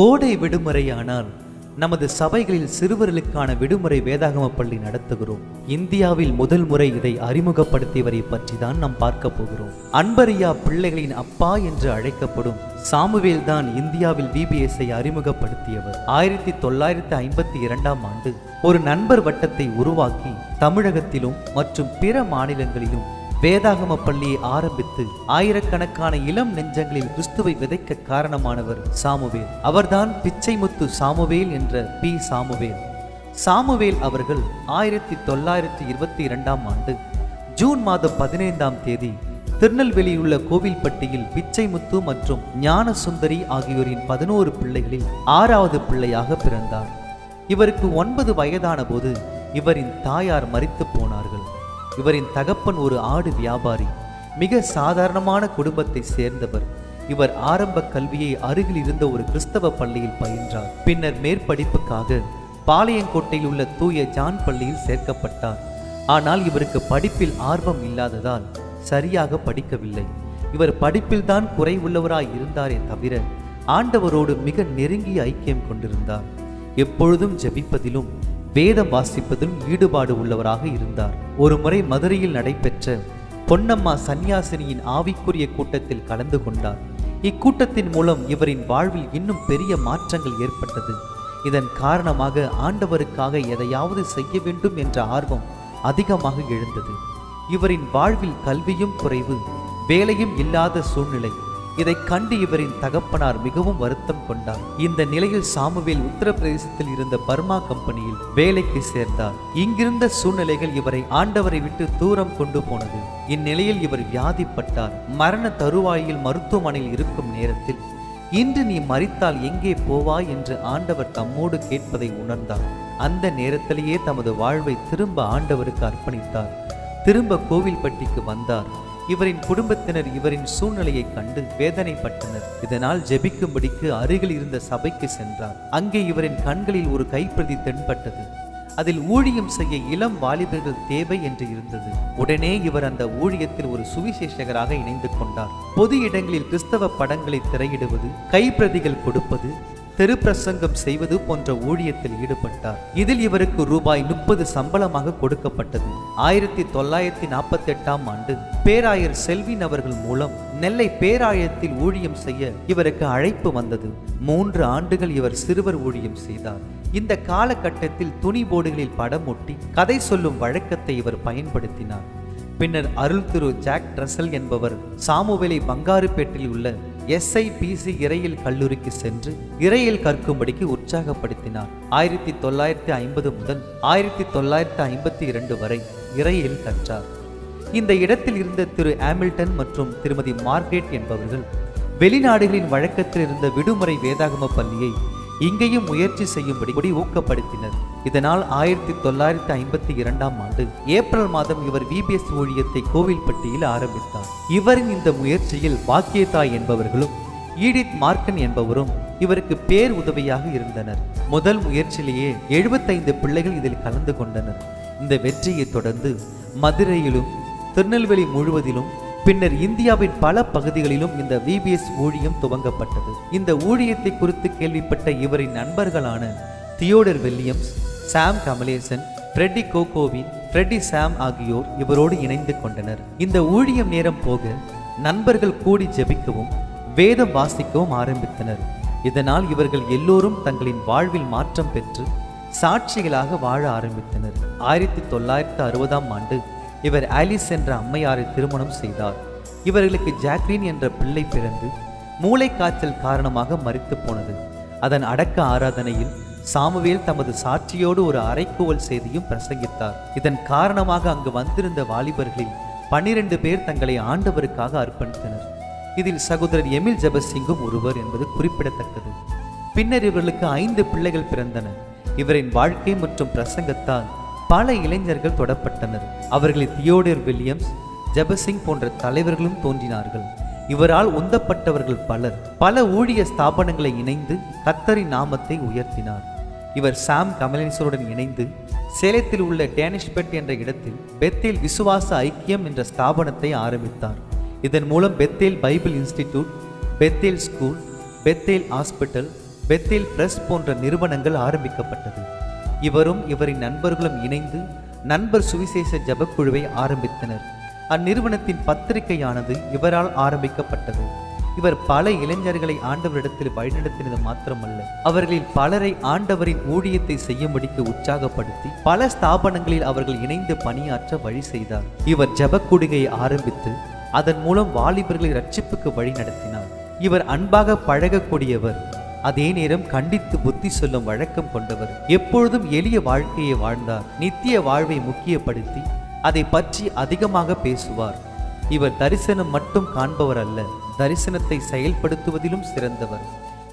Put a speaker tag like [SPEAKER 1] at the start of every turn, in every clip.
[SPEAKER 1] கோடை விடுமுறையானால் நமது சபைகளில் சிறுவர்களுக்கான விடுமுறை வேதாகம பள்ளி நடத்துகிறோம். இந்தியாவில் முதல் முறை இதை அறிமுகப்படுத்தியவரை பற்றி தான் நாம் பார்க்க போகிறோம். அன்பரியா பிள்ளைகளின் அப்பா என்று அழைக்கப்படும் சாமுவேல் தான் இந்தியாவில் VBSஐ அறிமுகப்படுத்தியவர். 1952ஆம் ஆண்டு ஒரு நண்பர் வட்டத்தை உருவாக்கி தமிழகத்திலும் மற்றும் பிற மாநிலங்களிலும் வேதாகம பள்ளியை ஆரம்பித்து ஆயிரக்கணக்கான இளம் நெஞ்சங்களில் கிறிஸ்துவை விதைக்க காரணமானவர் சாமுவேல். அவர்தான் பிச்சைமுத்து சாமுவேல் என்ற பி. சாமுவேல். சாமுவேல் அவர்கள் 1922ஆம் ஆண்டு ஜூன் மாதம் 15ஆம் தேதி திருநெல்வேலியில் உள்ள கோவில்பட்டியில் பிச்சைமுத்து மற்றும் ஞானசுந்தரி ஆகியோரின் 11 பிள்ளைகளில் 6வது பிள்ளையாக பிறந்தார். இவருக்கு 9 வயதான போது இவரின் தாயார் மரித்து போனார்கள். இவரின் தகப்பன் ஒரு ஆடு வியாபாரி. மிக சாதாரணமான குடும்பத்தை சேர்ந்தவர். இவர் ஆரம்ப கல்வியை அருகில் இருந்த ஒரு கிறிஸ்தவ பள்ளியில் பயின்றார். பின்னர் மேற்படிப்புக்காக பாளையங்கோட்டையில் உள்ள தூய ஜான் பள்ளியில் சேர்க்கப்பட்டார். ஆனால் இவருக்கு படிப்பில் ஆர்வம் இல்லாததால் சரியாக படிக்கவில்லை. இவர் படிப்பில் தான் குறை உள்ளவராய் இருந்தாரே தவிர ஆண்டவரோடு மிக நெருங்கிய ஐக்கியம் கொண்டிருந்தார். எப்பொழுதும் ஜெபிப்பதிலும் வேதம் வாசிப்பதிலும் ஈடுபாடு உள்ளவராக இருந்தார். ஒரு முறை மதுரையில் நடைபெற்ற பொன்னம்மா சன்னியாசினியின் ஆவிக்குரிய கூட்டத்தில் கலந்து கொண்டார். இக்கூட்டத்தின் மூலம் இவரின் வாழ்வில் இன்னும் பெரிய மாற்றங்கள் ஏற்பட்டது. இதன் காரணமாக ஆண்டவருக்காக எதையாவது செய்ய வேண்டும் என்ற ஆர்வம் அதிகமாக எழுந்தது. இவரின் வாழ்வில் கல்வியும் குறைவு, வேலையும் இல்லாத சூழ்நிலை. இதை கண்டு இவரின் தகப்பனார் மிகவும் வருத்தம் கொண்டார். இந்த நிலையில் சாமுவேல் உத்தரப்பிரதேசத்தில் இருந்த பர்மா கம்பெனியில் வேலைக்கு சேர்ந்தார். இங்கிருந்த சூழ்நிலைகள் இவரை ஆண்டவரை விட்டு தூரம் கொண்டு போனது. இந்நிலையில் இவர் வியாதிப்பட்டார். மரண தருவாயில் மருத்துவமனையில் இருக்கும் நேரத்தில், இன்று நீ மரித்தால் எங்கே போவாய் என்று ஆண்டவர் தம்மோடு கேட்பதை உணர்ந்தார். அந்த நேரத்திலேயே தமது வாழ்வை திரும்ப ஆண்டவருக்கு அர்ப்பணித்தார். திரும்ப கோவில்பட்டிக்கு வந்தார். இவரின் குடும்பத்தினர் இவரின் சூழ்நிலையை கண்டு வேதனைப்பட்டனர். இதனால் ஜெபிக்கும்படிக்கு அருகில் இருந்த சபைக்கு சென்றார். அங்கே இவரின் கண்களில் ஒரு கைப்பிரதி தென்பட்டது. அதில் ஊழியம் செய்ய இளம் வாலிபர்கள் தேவை என்று இருந்தது. உடனே இவர் அந்த ஊழியத்தில் ஒரு சுவிசேஷகராக இணைந்து கொண்டார். பொது இடங்களில் கிறிஸ்தவ படங்களை திரையிடுவது, கைப்பிரதிகள் கொடுப்பது, தெரு பிரசங்கம் செய்வது போன்ற ஊழியத்தில் ஈடுபட்டார். இதில் இவருக்கு ரூபாய் 30 சம்பளமாக கொடுக்கப்பட்டது. 1948ஆம் ஆண்டு பேராயர் செல்வின் அவர்கள் மூலம் நெல்லை பேராயத்தில் ஊழியம் செய்ய இவருக்கு அழைப்பு வந்தது. 3 ஆண்டுகள் இவர் சிறுவர் ஊழியம் செய்தார். இந்த காலகட்டத்தில் துணி போர்டுகளில் படம் ஒட்டி கதை சொல்லும் வழக்கத்தை இவர் பயன்படுத்தினார். பின்னர் அருள் திரு ஜாக் ட்ரசல் என்பவர் சாமுவேலை பங்காருப்பேட்டில் உள்ள SIPC இறையியல் கல்லூரிக்கு சென்று இறையியல் கற்கும்படிக்கு உற்சாகப்படுத்தினார். 1950 முதல் 1952 வரை இறையியல் கற்றார். இந்த இடத்தில் இருந்த திரு ஹாமில்டன் மற்றும் திருமதி மார்கரெட் என்பவர்கள் வெளிநாடுகளின் வழக்கத்தில் இருந்த விடுமுறை வேதாகம பள்ளியை இங்கேயும் முயற்சி செய்யும்படி ஊக்கப்படுத்தினர். இதனால் 1952ஆம் ஆண்டு ஏப்ரல் மாதம் இவர் VBS ஊழியத்தை கோவில்பட்டியில் ஆரம்பித்தார். இவரின் இந்த முயற்சியில் பாக்கியதாய் என்பவர்களும் ஈடித் மார்க்கன் என்பவரும் இவருக்கு பேர் உதவியாக இருந்தனர். முதல் முயற்சியிலேயே 75 பிள்ளைகள் இதில் கலந்து கொண்டனர். இந்த வெற்றியை தொடர்ந்து மதுரையிலும் திருநெல்வேலி முழுவதிலும் பின்னர் இந்தியாவின் பல பகுதிகளிலும் இந்த VBS ஊழியம் துவங்கப்பட்டது. இந்த ஊழியத்தை குறித்து கேள்விப்பட்ட இவரின் நண்பர்களான தியோடர் வில்லியம்ஸ், சாம் கமலேசன், ஃப்ரெட்டி கோகோவின், ஃப்ரெட்டி சாம் ஆகியோர் இவரோடு இணைந்து கொண்டனர். இந்த ஊழியம் நேரம் போக நண்பர்கள் கூடி ஜெபிக்கவும் வேதம் வாசிக்கவும் ஆரம்பித்தனர். இதனால் இவர்கள் எல்லோரும் தங்களின் வாழ்வில் மாற்றம் பெற்று சாட்சிகளாக வாழ ஆரம்பித்தனர். 1960ஆம் ஆண்டு இவர் ஆலிஸ் என்ற அம்மையாரை திருமணம் செய்தார். இவர்களுக்கு ஜாக்லின் என்ற பிள்ளை பிறந்து மூளை காய்ச்சல் காரணமாக மரித்து போனது. அதன் அடக்க ஆராதனையில் சாமுவேல் தமது சாட்சியோடு ஒரு அறைக்கூவல் செய்தியும் பிரசங்கித்தார். இதன் காரணமாக அங்கு வந்திருந்த வாலிபர்களில் 12 பேர் தங்களை ஆண்டவருக்காக அர்ப்பணித்தனர். இதில் சகோதரர் எமில் ஜெபசிங்கும் ஒருவர் என்பது குறிப்பிடத்தக்கது. பின்னர் இவர்களுக்கு 5 பிள்ளைகள் பிறந்தனர். இவரின் வாழ்க்கை மற்றும் பிரசங்கத்தால் பல இளைஞர்கள் தொடப்பட்டனர். அவர்களில் தியோடர் வில்லியம்ஸ், ஜெபசிங் போன்ற தலைவர்களும் தோன்றினார்கள். இவரால் உந்தப்பட்டவர்கள் பல ஊழிய ஸ்தாபனங்களை இணைந்து கர்த்தரின் நாமத்தை உயர்த்தினார். இவர் சாம் கமலேசனுடன் இணைந்து சேலத்தில் உள்ள டேனிஷ்பெட் என்ற இடத்தில் பெத்தேல் விசுவாச ஐக்கியம் என்ற ஸ்தாபனத்தை ஆரம்பித்தார். இதன் மூலம் Bethel Bible institute, Bethel school, Bethel hospital, Bethel press போன்ற நிறுவனங்கள் ஆரம்பிக்கப்பட்டது. இவரும் இவரின் நண்பர்களும் இணைந்து நண்பர் சுவிசேஷ ஜபக்குழுவை ஆரம்பித்தனர். அந்நிறுவனத்தின் பத்திரிகையானது இவரால் ஆரம்பிக்கப்பட்டது. இவர் பல இளைஞர்களை ஆண்டவரிடத்தில் வழிநடத்தினது மாத்திரமல்ல, அவர்களில் பலரை ஆண்டவரின் ஊழியத்தை செய்யும்படிக்கு உற்சாகப்படுத்தி பல ஸ்தாபனங்களில் அவர்கள் இணைந்து பணியாற்ற வழி செய்தார். இவர் ஜபக்கூடுகையை ஆரம்பித்து அதன் மூலம் வாலிபர்களை ரட்சிப்புக்கு வழி நடத்தினார். இவர் அன்பாக பழகக்கூடியவர், அதே நேரம் கண்டித்து புத்தி சொல்லும் வழக்கம் கொண்டவர். எப்பொழுதும் எளிய வாழ்க்கையை வாழ்ந்தார். நித்திய வாழ்வை முக்கியப்படுத்தி அதை பற்றி அதிகமாக பேசுவார். இவர் தரிசனம் மட்டும் காண்பவர் அல்ல, தரிசனத்தை செயல்படுத்துவதிலும் சிறந்தவர்.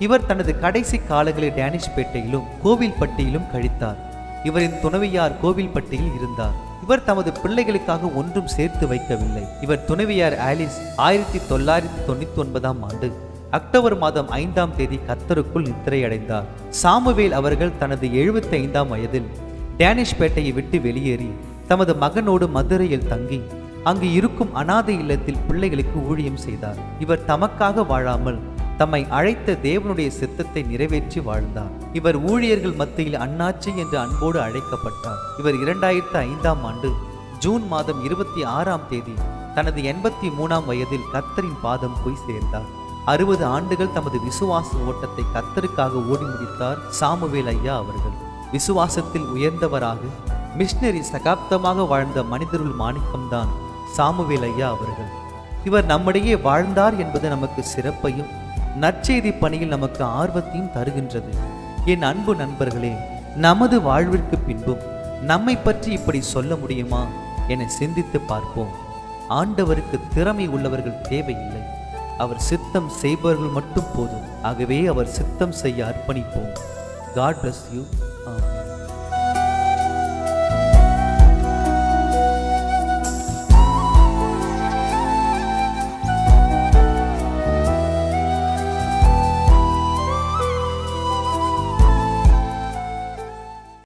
[SPEAKER 1] இவர் தனது கடைசி காலங்களில் டேனிஷ்பேட்டையிலும் கோவில்பட்டியிலும் கழித்தார். இவரின் துணைவியார் கோவில்பட்டியில் இருந்தார். இவர் தமது பிள்ளைகளுக்காக ஒன்றும் சேர்த்து வைக்கவில்லை. இவர் துணைவியார் ஆலிஸ் 1999 அக்டோபர் மாதம் 5ஆம் தேதி கர்த்தருக்குள் நித்திரையடைந்தார். சாமுவேல் அவர்கள் தனது 75ஆம் வயதில் டேனிஷ்பேட்டையை விட்டு வெளியேறி தமது மகனோடு மதுரையில் தங்கி அங்கு இருக்கும் அனாதை இல்லத்தில் பிள்ளைகளுக்கு ஊழியம் செய்தார். இவர் தமக்காக வாழாமல் தம்மை அழைத்த தேவனுடைய சித்தத்தை நிறைவேற்றி வாழ்ந்தார். இவர் ஊழியர்கள் மத்தியில் அண்ணாச்சி என்று அன்போடு அழைக்கப்பட்டார். இவர் 2005ஆம் ஆண்டு ஜூன் மாதம் 26ஆம் தேதி தனது 83ஆம் வயதில் கர்த்தரின் பாதம் போய் சேர்ந்தார். 60 ஆண்டுகள் தமது விசுவாச ஓட்டத்தை கர்த்தருக்காக ஓடி முடித்தார் சாமுவேல் ஐயா அவர்கள். விசுவாசத்தில் உயர்ந்தவராக மிஷனரி சகாப்தமாக வாழ்ந்த மனிதருள் மாணிக்கம்தான் சாமுவேல் ஐயா அவர்கள். இவர் நம்மிடையே வாழ்ந்தார் என்பது நமக்கு சிறப்பையும் நற்செய்தி பணியில் நமக்கு ஆர்வத்தையும் தருகின்றது. என் அன்பு நண்பர்களே, நமது வாழ்விற்கு பின்பும் நம்மை பற்றி இப்படி சொல்ல முடியுமா என சிந்தித்து பார்ப்போம். ஆண்டவருக்கு திறமை உள்ளவர்கள் தேவையில்லை, அவர் சித்தம் செய்பவர்கள் மட்டும் போதும். ஆகவே அவர் சித்தம் செய்ய அர்ப்பணிப்போம். God bless you.